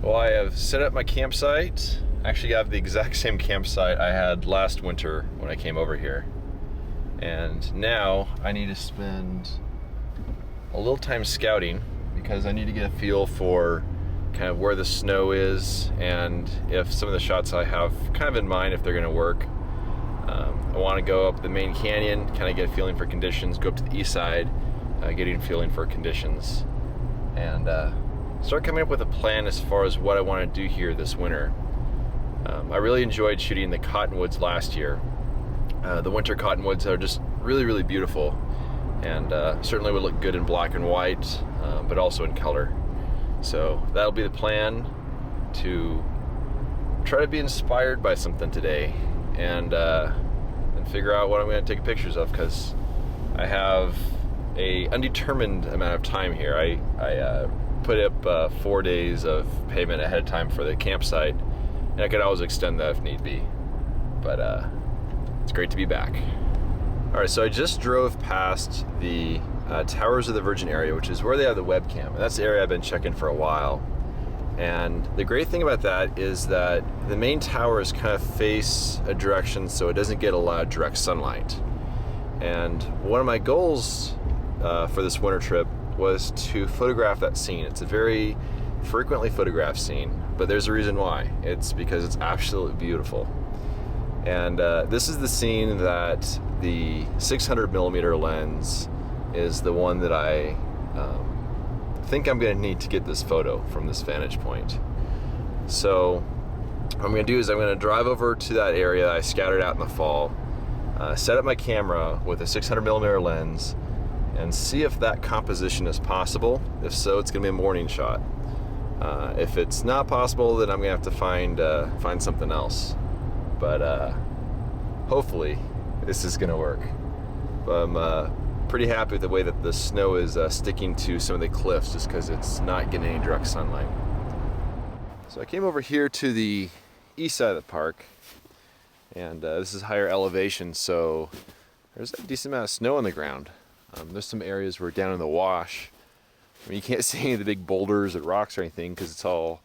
Well, I have set up my campsite. I actually have the exact same campsite I had last winter when I came over here. And now I need to spend a little time scouting because I need to get a feel for kind of where the snow is and if some of the shots I have kind of in mind, if they're gonna work. I wanna go up the main canyon, kind of get a feeling for conditions, go up to the east side, getting a feeling for conditions, and start coming up with a plan as far as what I want to do here this winter. I really enjoyed shooting the cottonwoods last year. The winter cottonwoods are just really beautiful, and certainly would look good in black and white, but also in color. So that'll be the plan, to try to be inspired by something today and figure out what I'm going to take pictures of, because I have a undetermined amount of time here. I put up 4 days of payment ahead of time for the campsite, and I could always extend that if need be, but it's great to be back. Alright, so I just drove past the Towers of the Virgin area, which is where they have the webcam, and that's the area I've been checking for a while. And the great thing about that is that the main towers kind of face a direction so it doesn't get a lot of direct sunlight. And one of my goals for this winter trip was to photograph that scene. It's a very frequently photographed scene, but there's a reason why. It's because it's absolutely beautiful. And this is the scene that the 600mm lens is the one that I think I'm gonna need to get this photo from this vantage point. So what I'm gonna do is I'm gonna drive over to that area I scouted out in the fall, set up my camera with a 600mm lens, and see if that composition is possible. If so, it's gonna be a morning shot. If it's not possible, then I'm gonna have to find something else. But hopefully this is gonna work. I'm pretty happy with the way that the snow is sticking to some of the cliffs, just because it's not getting any direct sunlight. So I came over here to the east side of the park, and this is higher elevation, so there's a decent amount of snow on the ground. There's some areas where down in the wash, I mean, you can't see any of the big boulders or rocks or anything because it's all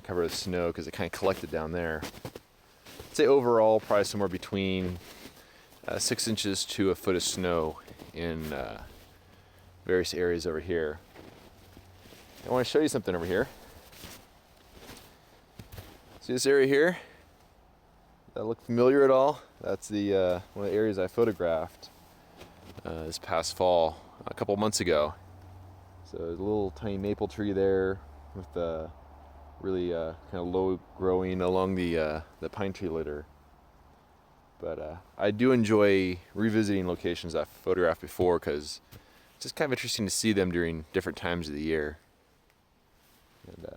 covered with snow, because it kind of collected down there. I'd say overall probably somewhere between 6 inches to a foot of snow in various areas over here. I want to show you something over here. See this area here? Does that look familiar at all? That's the one of the areas I photographed this past fall, a couple months ago. So there's a little tiny maple tree there with the really kind of low growing along the pine tree litter. But I do enjoy revisiting locations I've photographed before, because it's just kind of interesting to see them during different times of the year. And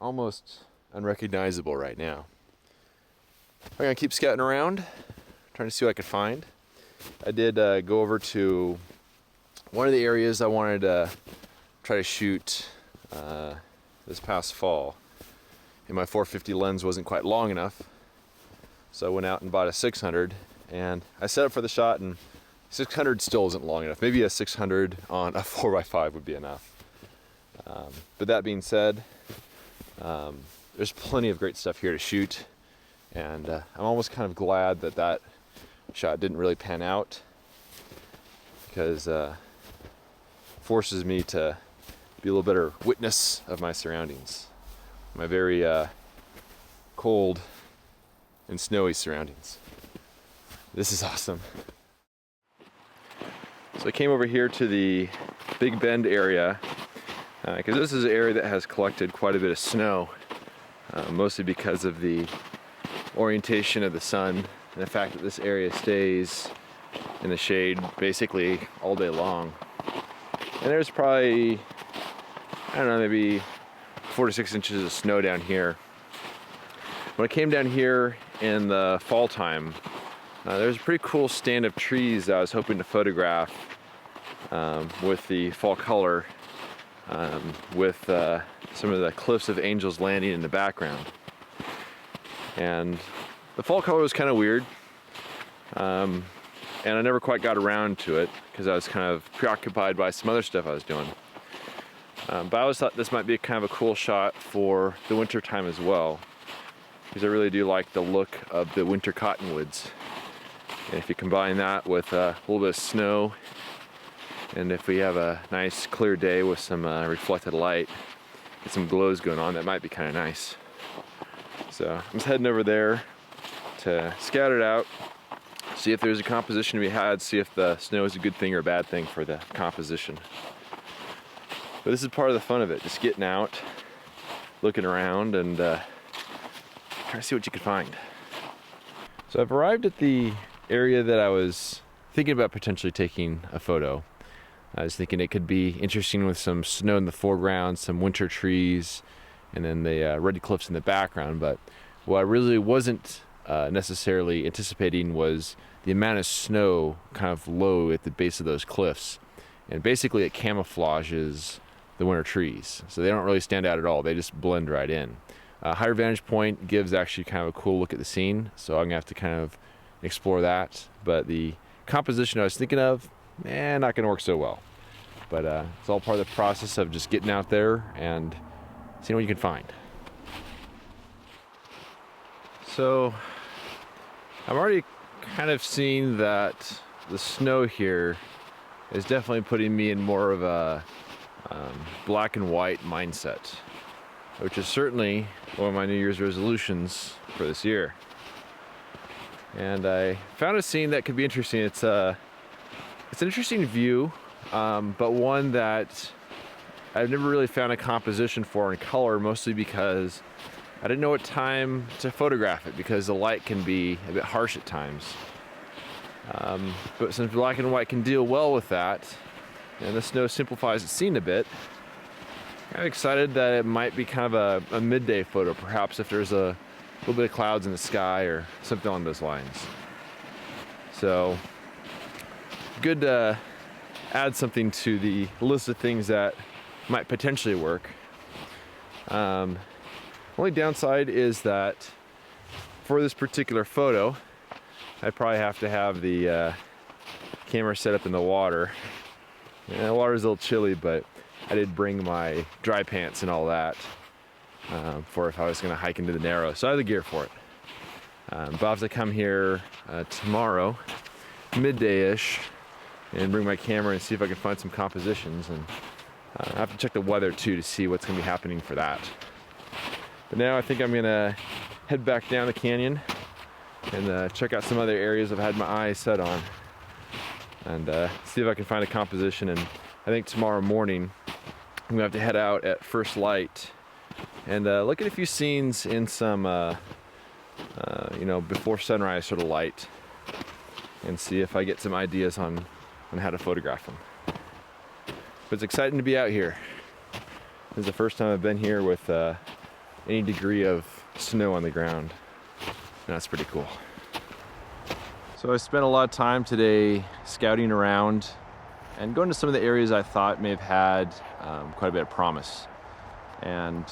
almost unrecognizable right now. I'm gonna keep scouting around, trying to see what I could find. I did go over to one of the areas I wanted to try to shoot this past fall, and my 450 lens wasn't quite long enough, so I went out and bought a 600, and I set up for the shot, and 600 still isn't long enough. Maybe a 600 on a 4x5 would be enough. But that being said, there's plenty of great stuff here to shoot, and I'm almost kind of glad that that shot didn't really pan out, because forces me to be a little better witness of my surroundings, my very cold and snowy surroundings. This is awesome. So I came over here to the Big Bend area, because this is an area that has collected quite a bit of snow, mostly because of the orientation of the sun and the fact that this area stays in the shade basically all day long. And there's probably, I don't know, maybe 4 to 6 inches of snow down here. When I came down here in the fall time, there's a pretty cool stand of trees that I was hoping to photograph with the fall color, with some of the cliffs of Angel's Landing in the background. And the fall color was kind of weird, and I never quite got around to it because I was kind of preoccupied by some other stuff I was doing. But I always thought this might be kind of a cool shot for the winter time as well, because I really do like the look of the winter cottonwoods. And if you combine that with a little bit of snow, and if we have a nice clear day with some reflected light, get some glows going on, that might be kind of nice. So I'm just heading over there to scout it out, see if there's a composition to be had, see if the snow is a good thing or a bad thing for the composition. But this is part of the fun of it, just getting out, looking around, and trying to see what you can find. So I've arrived at the area that I was thinking about potentially taking a photo. I was thinking it could be interesting with some snow in the foreground, some winter trees, and then the red cliffs in the background. But what I really wasn't necessarily anticipating was the amount of snow kind of low at the base of those cliffs. And basically it camouflages the winter trees, so they don't really stand out at all. They just blend right in. Higher vantage point gives actually kind of a cool look at the scene, so I'm gonna have to kind of explore that. But the composition I was thinking of, not gonna work so well. But it's all part of the process of just getting out there and seeing what you can find. So I'm already kind of seeing that the snow here is definitely putting me in more of a black and white mindset, which is certainly one of my New Year's resolutions for this year. And I found a scene that could be interesting. It's an interesting view, but one that I've never really found a composition for in color, mostly because I didn't know what time to photograph it, because the light can be a bit harsh at times. But since black and white can deal well with that, and the snow simplifies the scene a bit, I'm excited that it might be kind of a midday photo, perhaps if there's a little bit of clouds in the sky or something along those lines. So, good to add something to the list of things that might potentially work. Only downside is that for this particular photo, I probably have to have the camera set up in the water. And the water's a little chilly, but I did bring my dry pants and all that for if I was going to hike into the Narrows. So I have the gear for it. But I'll have to come here tomorrow, midday-ish, and bring my camera and see if I can find some compositions. And I have to check the weather too to see what's going to be happening for that. But now I think I'm going to head back down the canyon and check out some other areas I've had my eyes set on, and see if I can find a composition. And I think tomorrow morning I'm gonna have to head out at first light and look at a few scenes in some before sunrise sort of light, and see if I get some ideas on how to photograph them. But it's exciting to be out here. This is the first time I've been here with any degree of snow on the ground. And that's pretty cool. So I spent a lot of time today scouting around and going to some of the areas I thought may have had quite a bit of promise. And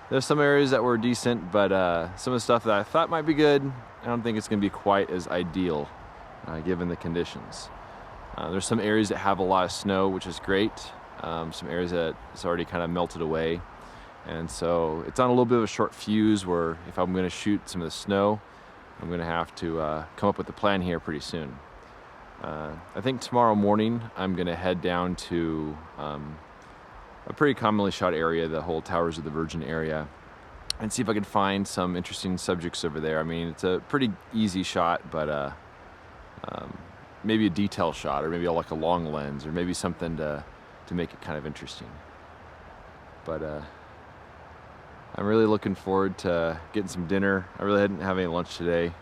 there's some areas that were decent, but some of the stuff that I thought might be good, I don't think it's going to be quite as ideal given the conditions. There's some areas that have a lot of snow, which is great. Some areas that it's already kind of melted away. And so it's on a little bit of a short fuse where if I'm going to shoot some of the snow, I'm going to have to come up with a plan here pretty soon. I think tomorrow morning I'm going to head down to a pretty commonly shot area, the whole Towers of the Virgin area, and see if I can find some interesting subjects over there. I mean, it's a pretty easy shot, but maybe a detail shot, or maybe like a long lens, or maybe something to make it kind of interesting. But I'm really looking forward to getting some dinner. I really didn't have any lunch today,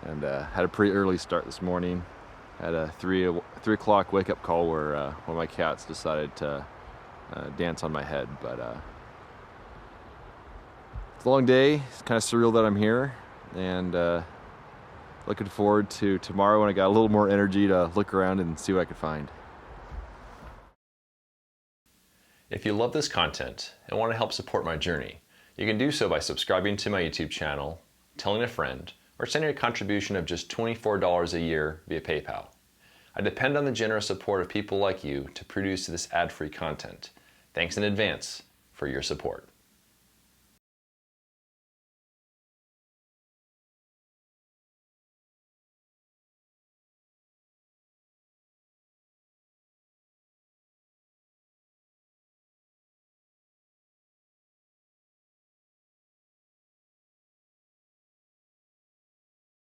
and had a pretty early start this morning. Had a 3 o'clock wake up call where one of my cats decided to dance on my head. But it's a long day. It's kind of surreal that I'm here, and looking forward to tomorrow when I got a little more energy to look around and see what I could find. If you love this content and want to help support my journey, you can do so by subscribing to my YouTube channel, telling a friend, or sending a contribution of just $24 a year via PayPal. I depend on the generous support of people like you to produce this ad-free content. Thanks in advance for your support.